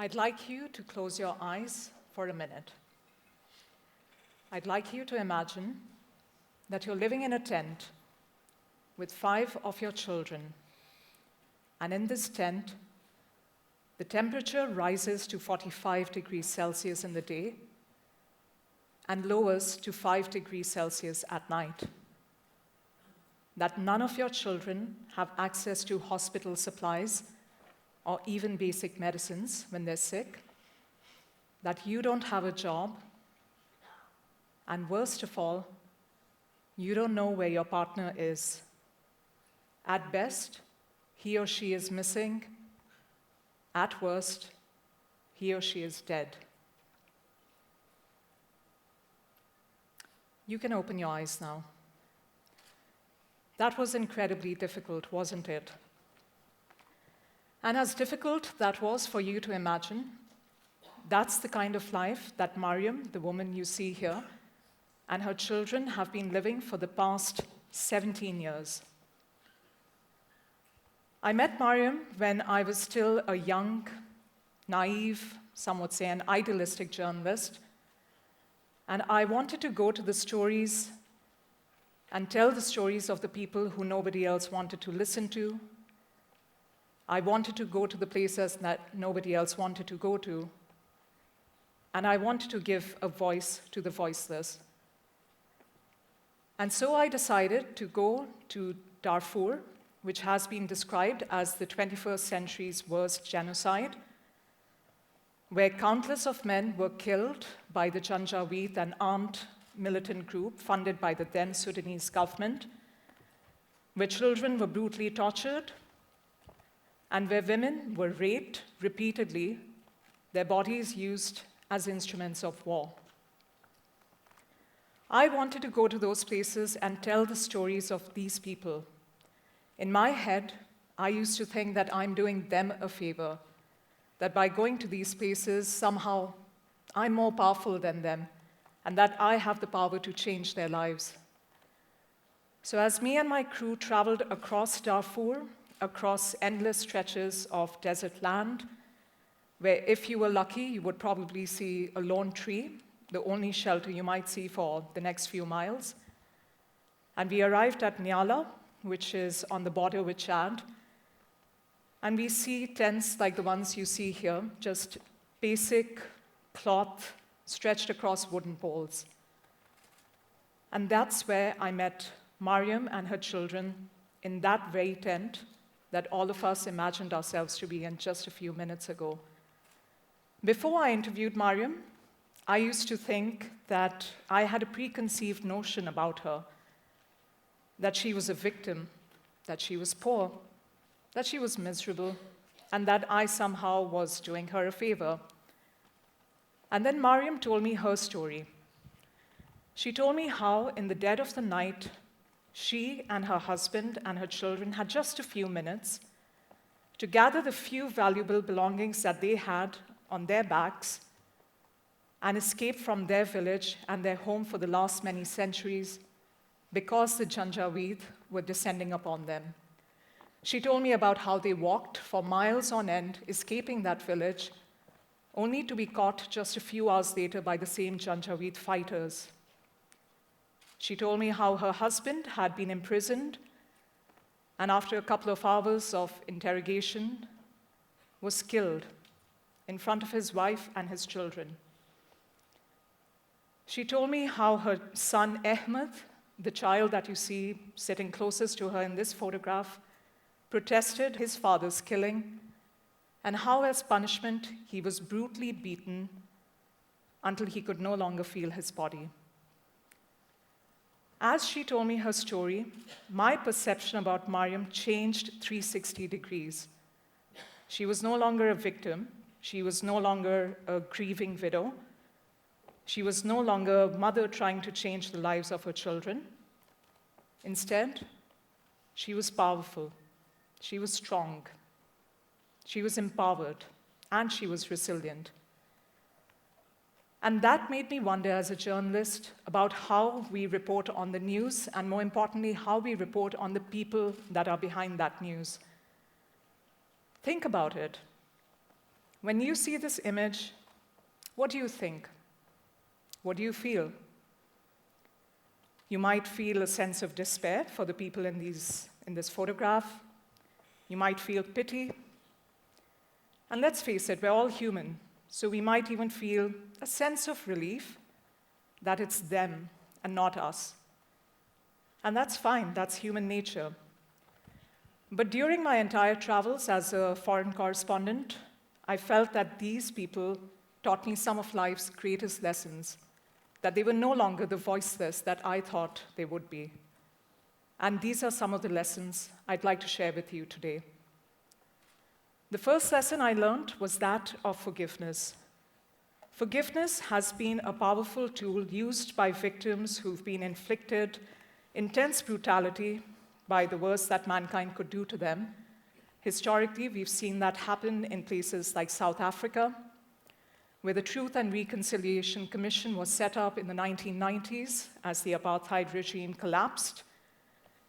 I'd like you to close your eyes for a minute. I'd like you to imagine that you're living in a tent with 5 of your children, and in this tent, the temperature rises to 45 degrees Celsius in the day and lowers to 5 degrees Celsius at night. That none of your children have access to hospital supplies or even basic medicines when they're sick, that you don't have a job, and worst of all, you don't know where your partner is. At best, he or she is missing. At worst, he or she is dead. You can open your eyes now. That was incredibly difficult, wasn't it? And as difficult that was for you to imagine, that's the kind of life that Mariam, the woman you see here, and her children have been living for the past 17 years. I met Mariam when I was still a young, naive, some would say an idealistic journalist, and I wanted to go to the stories and tell the stories of the people who nobody else wanted to listen to. I wanted to go to the places that nobody else wanted to go to. And I wanted to give a voice to the voiceless. And so I decided to go to Darfur, which has been described as the 21st century's worst genocide, where countless of men were killed by the Janjaweed, an armed militant group funded by the then Sudanese government, where children were brutally tortured, and where women were raped repeatedly, their bodies used as instruments of war. I wanted to go to those places and tell the stories of these people. In my head, I used to think that I'm doing them a favor, that by going to these places, somehow I'm more powerful than them, and that I have the power to change their lives. So as me and my crew traveled across Darfur, across endless stretches of desert land, where if you were lucky, you would probably see a lone tree, the only shelter you might see for the next few miles. And we arrived at Nyala, which is on the border with Chad, and we see tents like the ones you see here, just basic cloth stretched across wooden poles. And that's where I met Mariam and her children in that very tent that all of us imagined ourselves to be in just a few minutes ago. Before I interviewed Mariam, I used to think that I had a preconceived notion about her, that she was a victim, that she was poor, that she was miserable, and that I somehow was doing her a favor. And then Mariam told me her story. She told me how, in the dead of the night, she and her husband and her children had just a few minutes to gather the few valuable belongings that they had on their backs and escape from their village and their home for the last many centuries because the Janjaweed were descending upon them. She told me about how they walked for miles on end, escaping that village, only to be caught just a few hours later by the same Janjaweed fighters. She told me how her husband had been imprisoned, and after a couple of hours of interrogation, was killed in front of his wife and his children. She told me how her son Ahmed, the child that you see sitting closest to her in this photograph, protested his father's killing, and how as punishment he was brutally beaten until he could no longer feel his body. As she told me her story, my perception about Mariam changed 360 degrees. She was no longer a victim. She was no longer a grieving widow. She was no longer a mother trying to change the lives of her children. Instead, she was powerful. She was strong. She was empowered, and she was resilient. And that made me wonder as a journalist about how we report on the news, and more importantly, how we report on the people that are behind that news. Think about it. When you see this image, what do you think? What do you feel? You might feel a sense of despair for the people in this photograph. You might feel pity. And let's face it, we're all human, so we might even feel a sense of relief that it's them and not us. And that's fine, that's human nature. But during my entire travels as a foreign correspondent, I felt that these people taught me some of life's greatest lessons, that they were no longer the voiceless that I thought they would be. And these are some of the lessons I'd like to share with you today. The first lesson I learned was that of forgiveness. Forgiveness has been a powerful tool used by victims who've been inflicted intense brutality by the worst that mankind could do to them. Historically, we've seen that happen in places like South Africa, where the Truth and Reconciliation Commission was set up in the 1990s as the apartheid regime collapsed,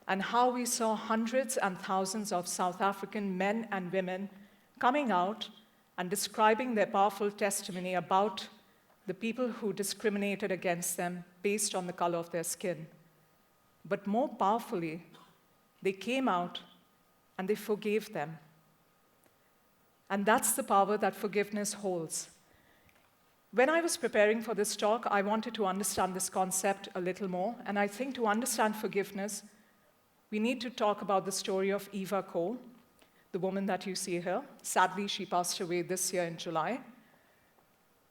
and how we saw hundreds and thousands of South African men and women coming out and describing their powerful testimony about the people who discriminated against them based on the color of their skin. But more powerfully, they came out and they forgave them. And that's the power that forgiveness holds. When I was preparing for this talk, I wanted to understand this concept a little more, and I think to understand forgiveness, we need to talk about the story of Eva Cole, the woman that you see here. Sadly, she passed away this year in July.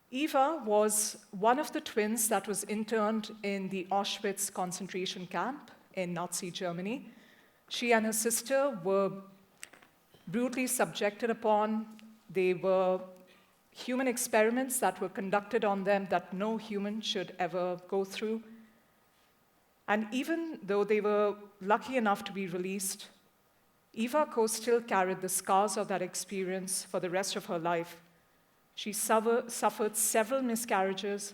Eva was one of the twins that was interned in the Auschwitz concentration camp in Nazi Germany. She and her sister were brutally subjected upon. They were human experiments that were conducted on them that no human should ever go through. And even though they were lucky enough to be released, Eva Ko still carried the scars of that experience for the rest of her life. She suffered several miscarriages.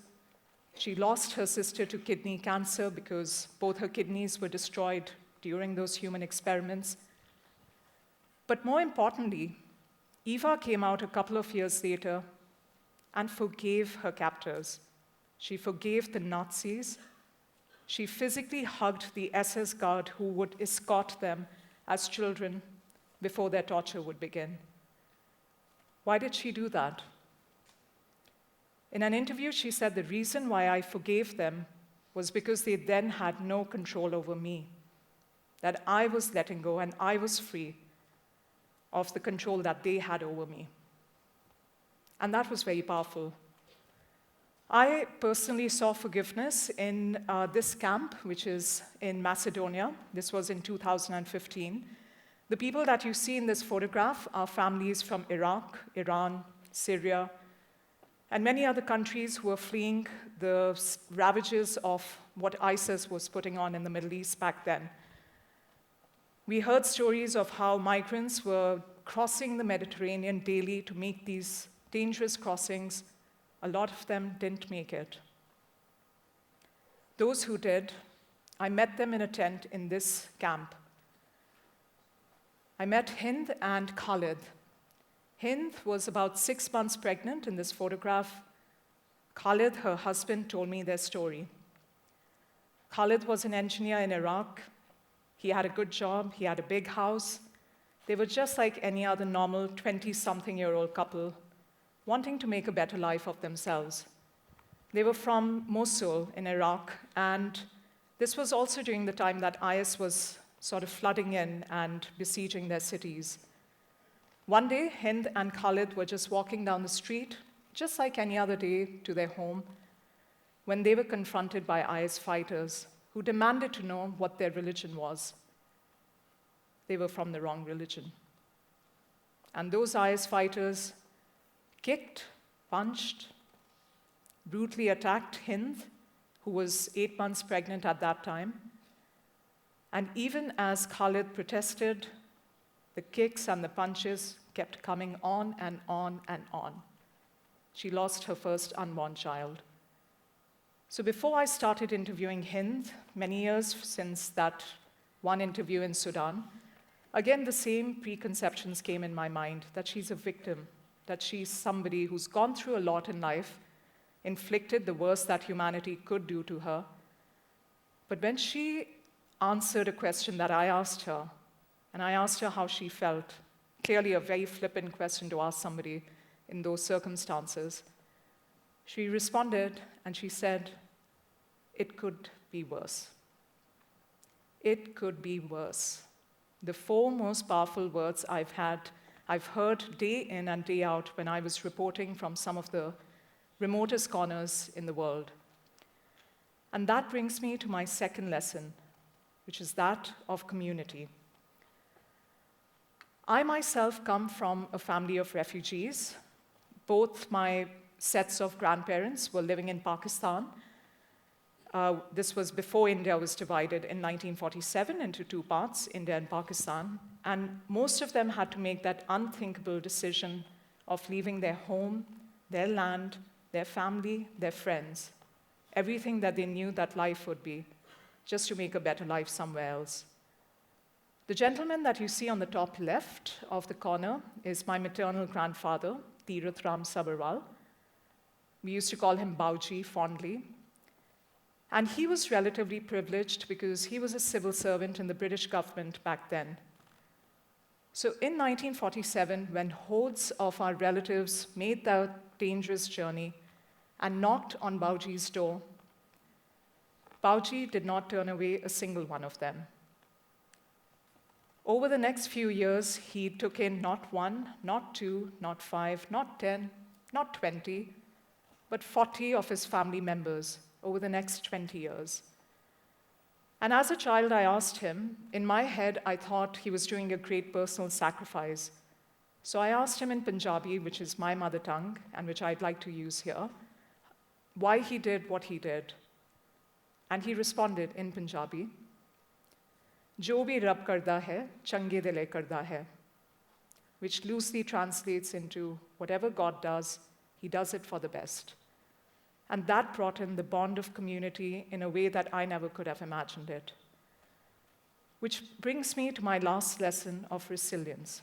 She lost her sister to kidney cancer because both her kidneys were destroyed during those human experiments. But more importantly, Eva came out a couple of years later and forgave her captors. She forgave the Nazis. She physically hugged the SS guard who would escort them as children before their torture would begin. Why did she do that? In an interview, she said, "The reason why I forgave them was because they then had no control over me, that I was letting go and I was free of the control that they had over me." And that was very powerful. I personally saw forgiveness in this camp, which is in Macedonia. This was in 2015. The people that you see in this photograph are families from Iraq, Iran, Syria, and many other countries who were fleeing the ravages of what ISIS was putting on in the Middle East back then. We heard stories of how migrants were crossing the Mediterranean daily to make these dangerous crossings. A lot of them didn't make it. Those who did, I met them in a tent in this camp. I met Hind and Khalid. Hind was about 6 months pregnant in this photograph. Khalid, her husband, told me their story. Khalid was an engineer in Iraq. He had a good job. He had a big house. They were just like any other normal 20-something-year-old couple wanting to make a better life of themselves. They were from Mosul in Iraq, and this was also during the time that IS was sort of flooding in and besieging their cities. One day, Hind and Khalid were just walking down the street, just like any other day, to their home, when they were confronted by IS fighters who demanded to know what their religion was. They were from the wrong religion. And those IS fighters kicked, punched, brutally attacked Hind, who was 8 months pregnant at that time. And even as Khalid protested, the kicks and the punches kept coming on and on and on. She lost her first unborn child. So before I started interviewing Hind, many years since that one interview in Sudan, again the same preconceptions came in my mind, that she's a victim. that she's somebody who's gone through a lot in life, inflicted the worst that humanity could do to her. But when she answered a question that I asked her, and I asked her how she felt, clearly a very flippant question to ask somebody in those circumstances, she responded and she said, "It could be worse. It could be worse." The four most powerful words I've heard day in and day out when I was reporting from some of the remotest corners in the world. And that brings me to my second lesson, which is that of community. I myself come from a family of refugees. Both my sets of grandparents were living in Pakistan. This was before India was divided in 1947 into two parts, India and Pakistan. And most of them had to make that unthinkable decision of leaving their home, their land, their family, their friends, everything that they knew that life would be, just to make a better life somewhere else. The gentleman that you see on the top left of the corner is my maternal grandfather, Tirath Ram Sabharwal. We used to call him Bauji fondly. And he was relatively privileged because he was a civil servant in the British government back then. So in 1947, when hordes of our relatives made that dangerous journey and knocked on Bauji's door, Bauji did not turn away a single one of them. Over the next few years, he took in not one, not two, not 5, not 10, not 20, but 40 of his family members over the next 20 years. And as a child, I asked him, in my head, I thought he was doing a great personal sacrifice. So I asked him in Punjabi, which is my mother tongue, and which I'd like to use here, why he did what he did. And he responded in Punjabi, "Jo bhi Rab karda hai, change dile karda hai," which loosely translates into, whatever God does, he does it for the best. And that brought in the bond of community in a way that I never could have imagined it. Which brings me to my last lesson of resilience.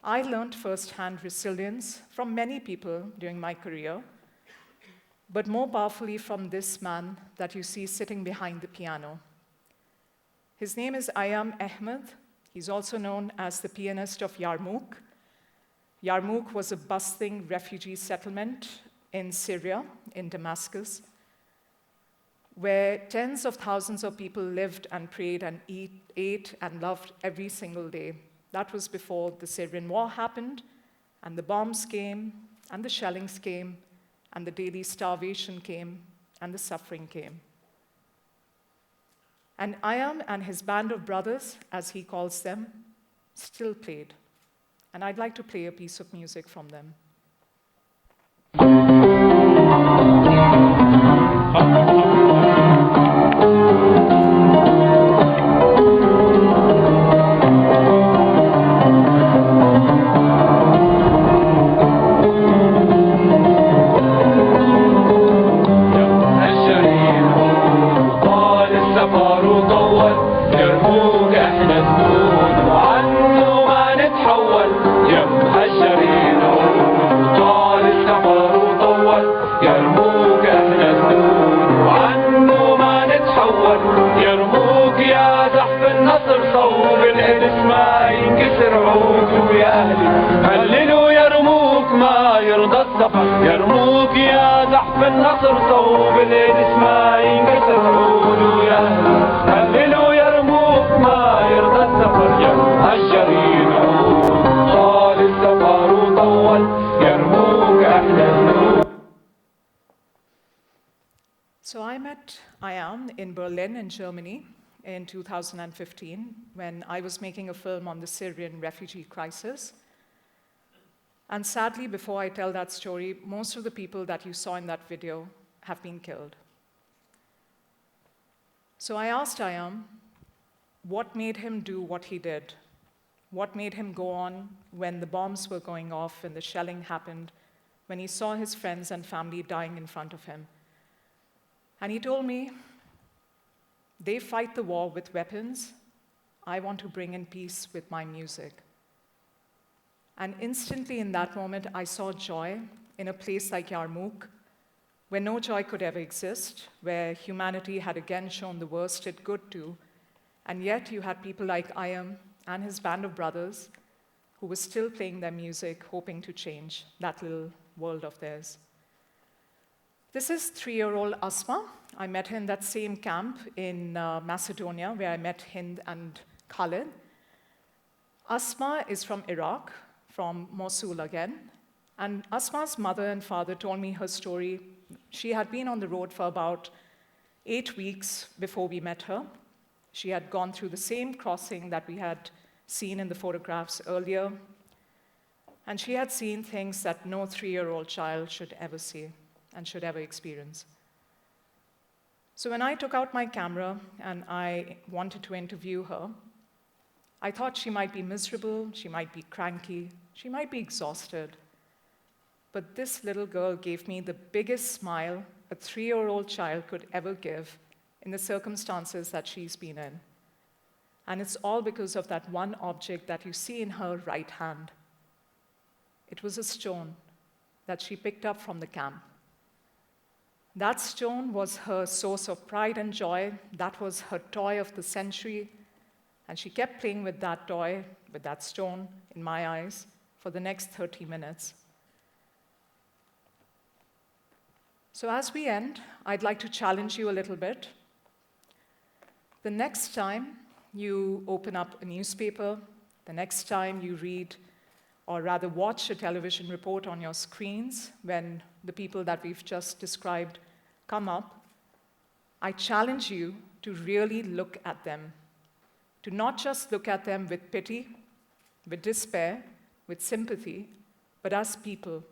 I learned firsthand resilience from many people during my career, but more powerfully from this man that you see sitting behind the piano. His name is Ayam Ahmed. He's also known as the pianist of Yarmouk. Yarmouk was a bustling refugee settlement in Syria, in Damascus, where tens of thousands of people lived and prayed and ate and loved every single day. That was before the Syrian war happened, and the bombs came, and the shellings came, and the daily starvation came, and the suffering came. And Ayam and his band of brothers, as he calls them, still played. And I'd like to play a piece of music from them. يرموك يا زحف النصر صوب الإنس ما ينكسر عود يا هللوا يرموك ما يرضى السفر يا هالشرين عود طال السفر وطول يرموك أحلى النور. So I met Ayam in Berlin in Germany in 2015 when I was making a film on the Syrian refugee crisis. And sadly, before I tell that story, most of the people that you saw in that video have been killed. So I asked Ayam, what made him do what he did? What made him go on when the bombs were going off and the shelling happened, when he saw his friends and family dying in front of him? And he told me, they fight the war with weapons. I want to bring in peace with my music. And instantly in that moment, I saw joy in a place like Yarmouk, where no joy could ever exist, where humanity had again shown the worst it could do, and yet you had people like Ayam and his band of brothers who were still playing their music, hoping to change that little world of theirs. This is 3-year-old Asma. I met her in that same camp in Macedonia, where I met Hind and Khalid. Asma is from Iraq, from Mosul again. And Asma's mother and father told me her story. She had been on the road for about 8 weeks before we met her. She had gone through the same crossing that we had seen in the photographs earlier. And she had seen things that no 3-year-old child should ever see and should ever experience. So when I took out my camera and I wanted to interview her, I thought she might be miserable, she might be cranky, she might be exhausted. But this little girl gave me the biggest smile a 3-year-old child could ever give in the circumstances that she's been in. And it's all because of that one object that you see in her right hand. It was a stone that she picked up from the camp. That stone was her source of pride and joy. That was her toy of the century. And she kept playing with that toy, with that stone, in my eyes, for the next 30 minutes. So as we end, I'd like to challenge you a little bit. The next time you open up a newspaper, the next time you read, or rather watch a television report on your screens when the people that we've just described come up, I challenge you to really look at them, to not just look at them with pity, with despair, with sympathy, but as people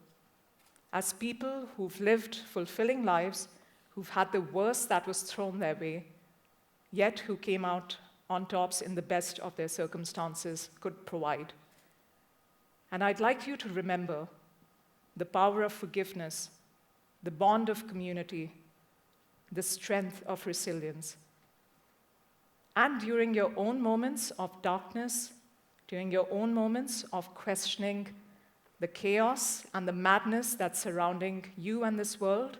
who've lived fulfilling lives, who've had the worst that was thrown their way, yet who came out on tops in the best of their circumstances could provide. And I'd like you to remember the power of forgiveness, the bond of community, the strength of resilience. And during your own moments of darkness, during your own moments of questioning the chaos and the madness that's surrounding you and this world,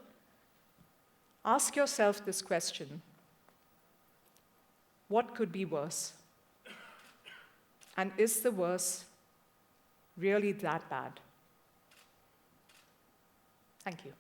ask yourself this question: what could be worse? And is the worst really that bad? Thank you.